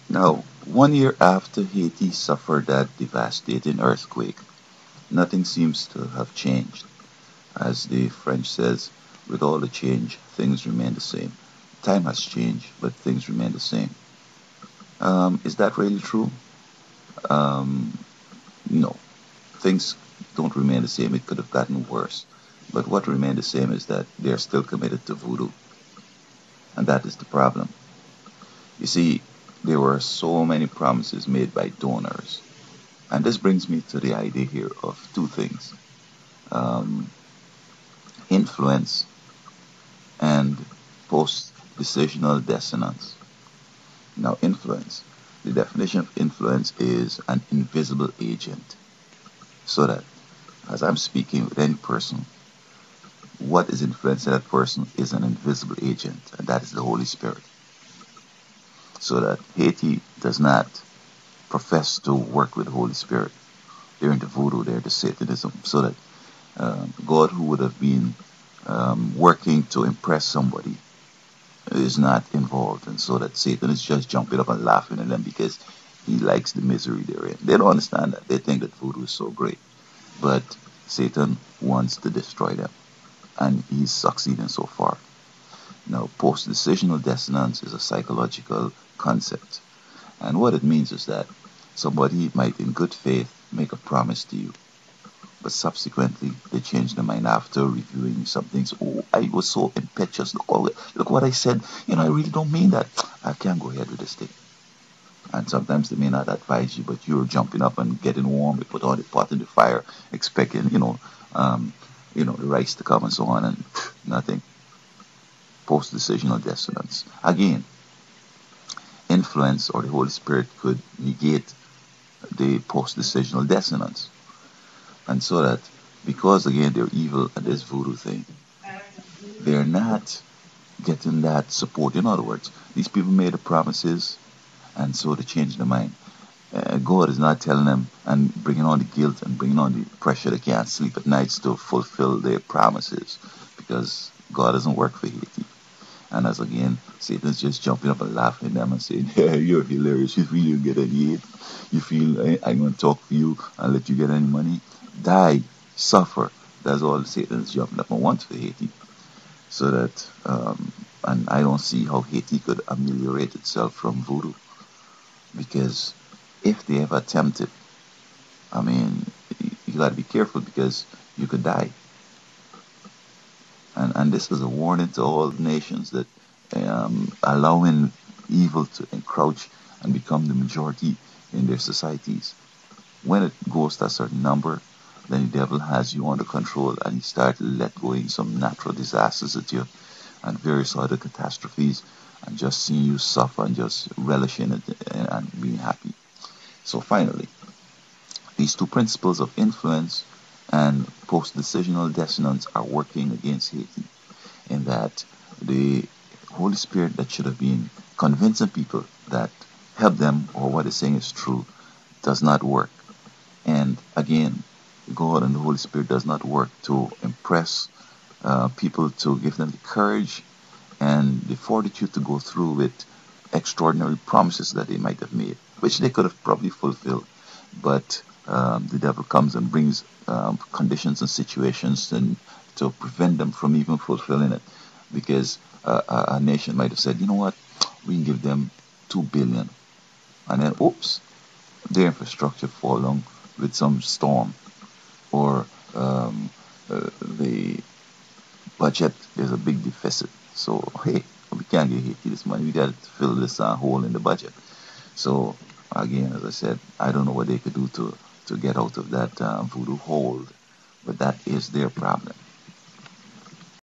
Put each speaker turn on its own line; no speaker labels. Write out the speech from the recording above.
Now, 1 year after Haiti suffered that devastating earthquake, nothing seems to have changed. As the French says, with all the change, things remain the same. Time has changed, but things remain the same. Is that really true? Um, no, things don't remain the same. It could have gotten worse. But what remained the same is that they're still committed to voodoo, and that is the problem. You see, there were so many promises made by donors, and this brings me to the idea here of two things: um, influence and post-decisional dissonance. Now, influence. The definition of influence is an invisible agent, so that as I'm speaking with any person, what is influencing that person is an invisible agent, and that is the Holy Spirit. So that Haiti does not profess to work with the Holy Spirit. They're into voodoo, they're into Satanism. So that God, who would have been working to impress somebody, is not involved. And so that Satan is just jumping up and laughing at them because he likes the misery they're in. They don't understand that. They think that voodoo is so great. But Satan wants to destroy them. And he's succeeding so far. Now, post-decisional dissonance is a psychological concept. And what it means is that somebody might, in good faith, make a promise to you, but subsequently they change their mind after reviewing some things. Oh, I was so impetuous. Look what I said. I really don't mean that. I can't go ahead with this thing. And sometimes they may not advise you, but you're jumping up and getting warm. You put all the pot in the fire, expecting, the rice to come and so on, and nothing. Post-decisional dissonance. Again, influence or the Holy Spirit could negate the post-decisional dissonance. And so that because again they're evil at this voodoo thing, they're not getting that support. In other words, these people made the promises and so they changed their mind. God is not telling them and bringing on the guilt and bringing on the pressure they can't sleep at nights to fulfill their promises because God doesn't work for Haiti. And as again, Satan's just jumping up and laughing at them and saying, yeah, you're hilarious. You feel you get any aid? You feel I'm going to talk for you and let you get any money? Die, suffer. That's all Satan's jumping up and wants for Haiti. So that, and I don't see how Haiti could ameliorate itself from voodoo. Because if they ever attempt it, I mean, you got to be careful because you could die. And this is a warning to all nations that allowing evil to encroach and become the majority in their societies. When it goes to a certain number, then the devil has you under control and he starts let going some natural disasters at you and various other catastrophes and just seeing you suffer and just relishing it and being happy. So finally, these two principles of influence and post-decisional dissonance are working against Haiti in that the Holy Spirit that should have been convincing people that help them or what they're saying is true does not work. And again, God and the Holy Spirit does not work to impress people, to give them the courage and the fortitude to go through with extraordinary promises that they might have made, which they could have probably fulfilled. But the devil comes and brings conditions and situations and to prevent them from even fulfilling it. Because a nation might have said, you know what, we can give them 2 billion. And then, oops, their infrastructure fall down with some storm. Or the budget, there's a big deficit. So, hey, we can't give Haiti this money. We got to fill this hole in the budget. So, again, as I said, I don't know what they could do to get out of that voodoo hold, but that is their problem.